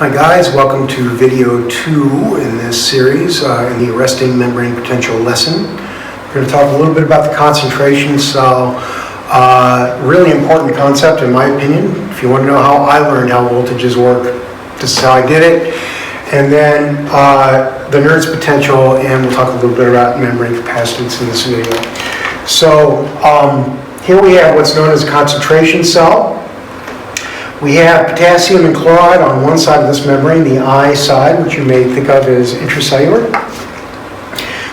Hi guys, welcome to video 2 in this series in the arresting membrane potential lesson. We're going to talk a little bit about the concentration cell. Really important concept in my opinion. If you want to know how I learned how voltages work, this is how I did it. And then the Nernst potential, and we'll talk a little bit about membrane capacitance in this video. So here we have what's known as a concentration cell. We have potassium and chloride on one side of this membrane, the I side, which you may think of as intracellular.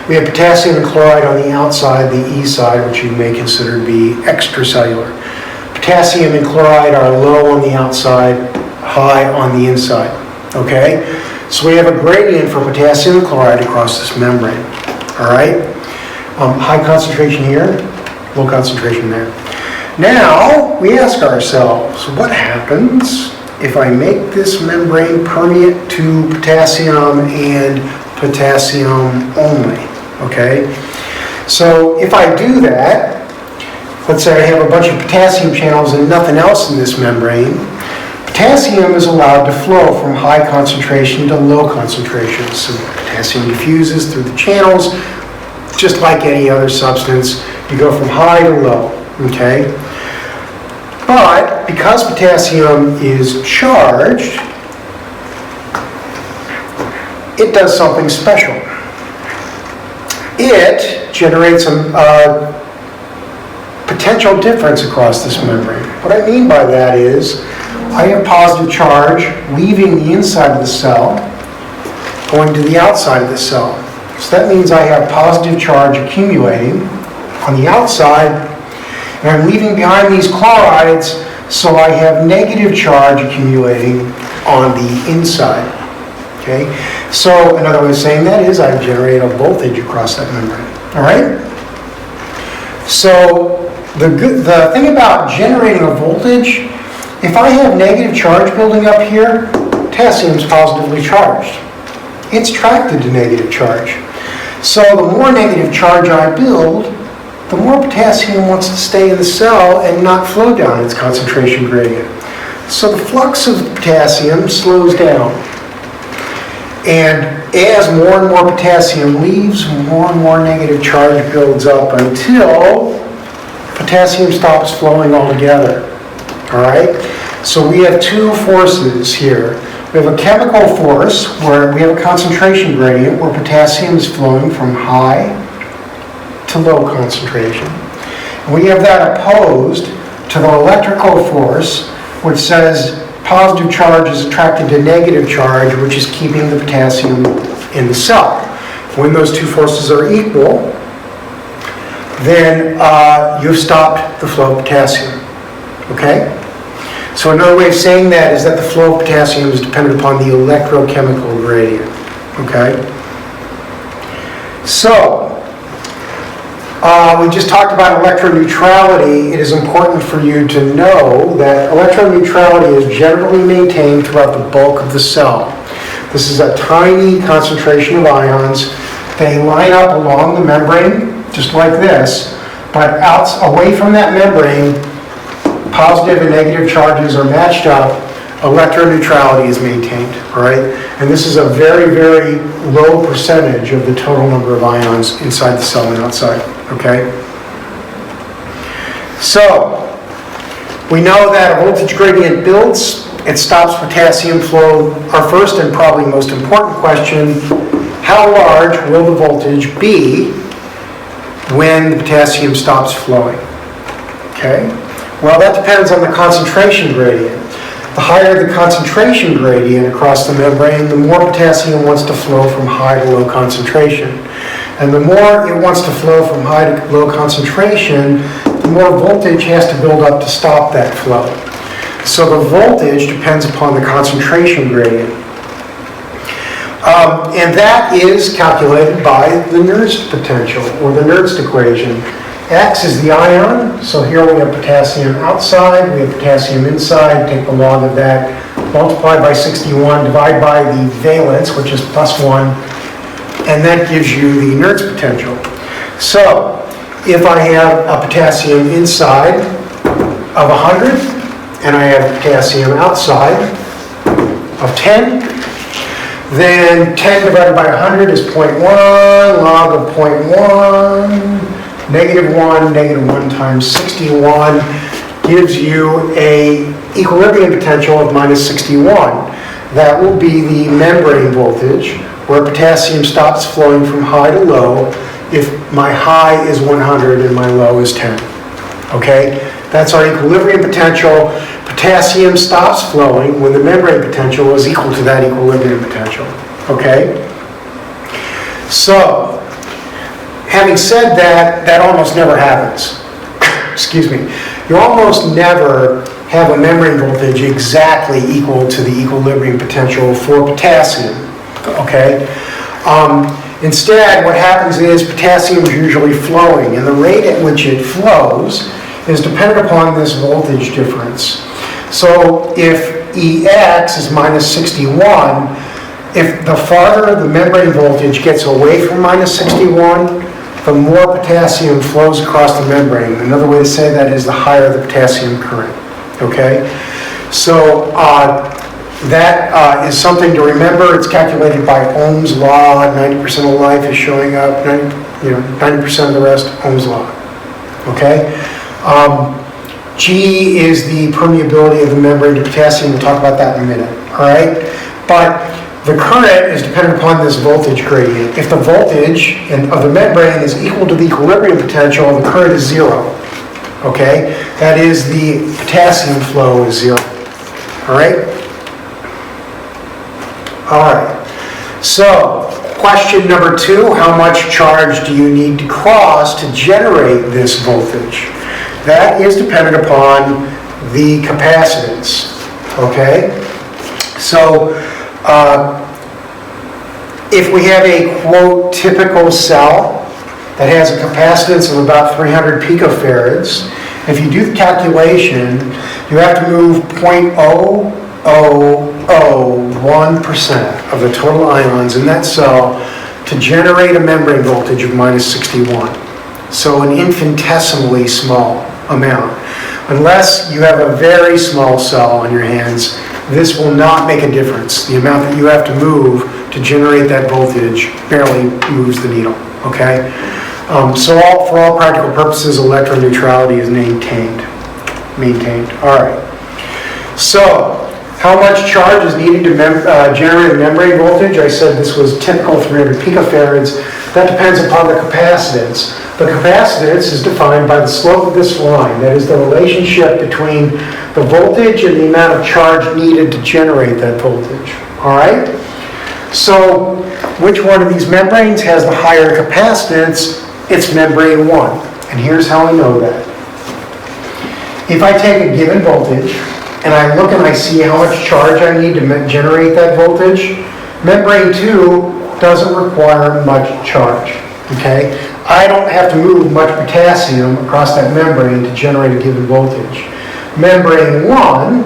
We have potassium and chloride on the outside, the E side, which you may consider to be extracellular. Potassium and chloride are low on the outside, high on the inside. Okay? So we have a gradient for potassium and chloride across this membrane. All right? High concentration here, low concentration there. Now, we ask ourselves, what happens if I make this membrane permeate to potassium and potassium only? Okay? So, if I do that, let's say I have a bunch of potassium channels and nothing else in this membrane, potassium is allowed to flow from high concentration to low concentration. So, potassium diffuses through the channels, just like any other substance. You go from high to low. Okay? But because potassium is charged, it does something special. It generates a potential difference across this membrane. What I mean by that is I have positive charge leaving the inside of the cell, going to the outside of the cell. So that means I have positive charge accumulating on the outside, and I'm leaving behind these chlorides, so I have negative charge accumulating on the inside. Okay? So another way of saying that is I generate a voltage across that membrane. All right? So the thing about generating a voltage, if I have negative charge building up here, potassium is positively charged. It's attracted to negative charge. So the more negative charge I build, the more potassium wants to stay in the cell and not flow down its concentration gradient. So the flux of potassium slows down. And as more and more potassium leaves, more and more negative charge builds up until potassium stops flowing altogether. All right? So we have two forces here. We have a chemical force where we have a concentration gradient where potassium is flowing from high to low concentration. And we have that opposed to the electrical force, which says positive charge is attracted to negative charge, which is keeping the potassium in the cell. When those two forces are equal, then you've stopped the flow of potassium. Okay? So another way of saying that is that the flow of potassium is dependent upon the electrochemical gradient. Okay? So, we just talked about electroneutrality. It is important for you to know that electroneutrality is generally maintained throughout the bulk of the cell. This is a tiny concentration of ions. They line up along the membrane, just like this, but away from that membrane, positive and negative charges are matched up. Electroneutrality is maintained, all right? And this is a very, very low percentage of the total number of ions inside the cell and outside, okay? So, we know that a voltage gradient builds, it stops potassium flow. Our first and probably most important question, how large will the voltage be when the potassium stops flowing? Okay? Well, that depends on the concentration gradient. The higher the concentration gradient across the membrane, the more potassium wants to flow from high to low concentration. And the more it wants to flow from high to low concentration, the more voltage has to build up to stop that flow. So the voltage depends upon the concentration gradient. And that is calculated by the Nernst potential, or the Nernst equation. X is the ion, so here we have potassium outside, we have potassium inside, take the log of that, multiply by 61, divide by the valence, which is +1, and that gives you the Nernst potential. So, if I have a potassium inside of 100, and I have potassium outside of 10, then 10 divided by 100 is 0.1, log of 0.1, -1 times 61 gives you a equilibrium potential of -61. That will be the membrane voltage, where potassium stops flowing from high to low if my high is 100 and my low is 10. Okay? That's our equilibrium potential. Potassium stops flowing when the membrane potential is equal to that equilibrium potential. Okay? So, having said that, that almost never happens. Excuse me. You almost never have a membrane voltage exactly equal to the equilibrium potential for potassium. Okay? Instead, what happens is potassium is usually flowing, and the rate at which it flows is dependent upon this voltage difference. So if EX is -61, if the farther the membrane voltage gets away from -61, the more potassium flows across the membrane. Another way to say that is the higher the potassium current. Okay? So that is something to remember. It's calculated by Ohm's law. 90% of life is showing up. 90% of the rest, Ohm's law. Okay? G is the permeability of the membrane to potassium. We'll talk about that in a minute. All right? But the current is dependent upon this voltage gradient. If the voltage of the membrane is equal to the equilibrium potential, the current is 0. Okay? That is, the potassium flow is 0. All right? All right. So, question number 2, how much charge do you need to cross to generate this voltage? That is dependent upon the capacitance. Okay? So, if we have a, quote, typical cell that has a capacitance of about 300 picofarads, if you do the calculation, you have to move 0.0001% of the total ions in that cell to generate a membrane voltage of -61. So an infinitesimally small amount. Unless you have a very small cell on your hands, this will not make a difference. The amount that you have to move to generate that voltage barely moves the needle, okay? So for all practical purposes, electron neutrality is maintained. All right. So, how much charge is needed to generate a membrane voltage? I said this was typical 300 picofarads. That depends upon the capacitance. The capacitance is defined by the slope of this line. That is the relationship between the voltage and the amount of charge needed to generate that voltage. All right? So, which one of these membranes has the higher capacitance? It's membrane 1. And here's how I know that. If I take a given voltage, and I look and I see how much charge I need to generate that voltage, membrane 2 doesn't require much charge, okay? I don't have to move much potassium across that membrane to generate a given voltage. Membrane 1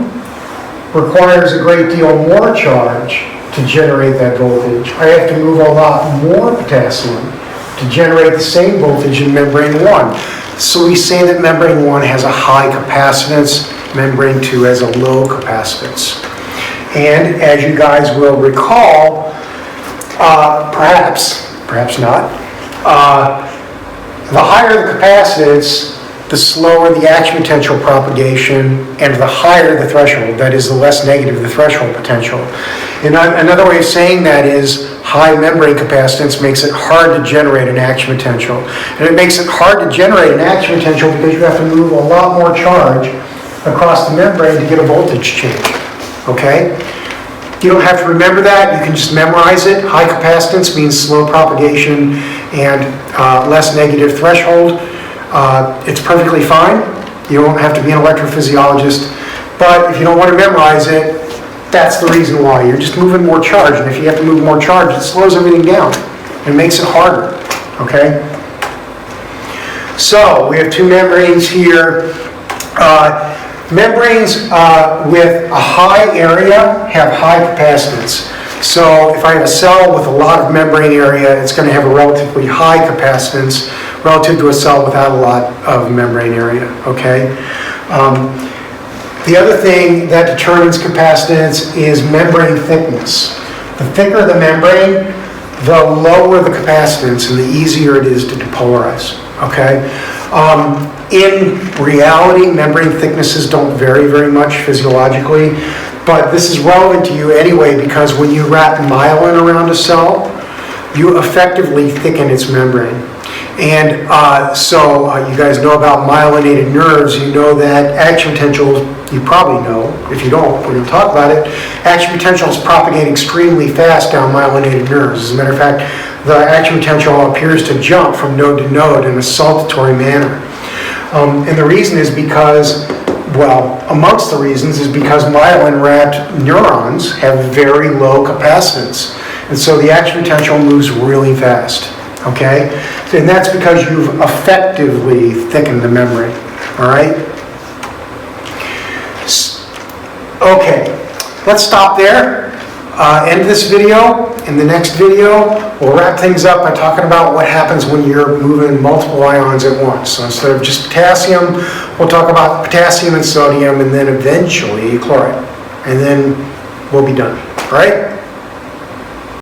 requires a great deal more charge to generate that voltage. I have to move a lot more potassium to generate the same voltage in membrane 1. So we say that membrane 1 has a high capacitance, membrane 2 has a low capacitance. And as you guys will recall, perhaps not, the higher the capacitance, the slower the action potential propagation, and the higher the threshold, that is, the less negative the threshold potential. And another way of saying that is high membrane capacitance makes it hard to generate an action potential. And it makes it hard to generate an action potential because you have to move a lot more charge across the membrane to get a voltage change. Okay? You don't have to remember that. You can just memorize it. High capacitance means slow propagation and less negative threshold. It's perfectly fine. You don't have to be an electrophysiologist. But if you don't want to memorize it, that's the reason why. You're just moving more charge. And if you have to move more charge, it slows everything down. It makes it harder. Okay? So, we have two membranes here. Membranes with a high area have high capacitance. So if I have a cell with a lot of membrane area, it's going to have a relatively high capacitance relative to a cell without a lot of membrane area, okay? The other thing that determines capacitance is membrane thickness. The thicker the membrane, the lower the capacitance and the easier it is to depolarize, okay? In reality, membrane thicknesses don't vary very much physiologically, but this is relevant to you anyway because when you wrap myelin around a cell, you effectively thicken its membrane. And so you guys know about myelinated nerves. You know that action potential, you probably know. If you don't, we're going to talk about it. Action potentials propagate extremely fast down myelinated nerves. As a matter of fact, the action potential appears to jump from node to node in a saltatory manner. And the reason is because, well, amongst the reasons is because myelin-wrapped neurons have very low capacitance. And so the action potential moves really fast. Okay? And that's because you've effectively thickened the membrane. All right? Okay, let's stop there. End this video. In the next video, we'll wrap things up by talking about what happens when you're moving multiple ions at once. So instead of just potassium, we'll talk about potassium and sodium, and then eventually chloride. And then we'll be done. All right?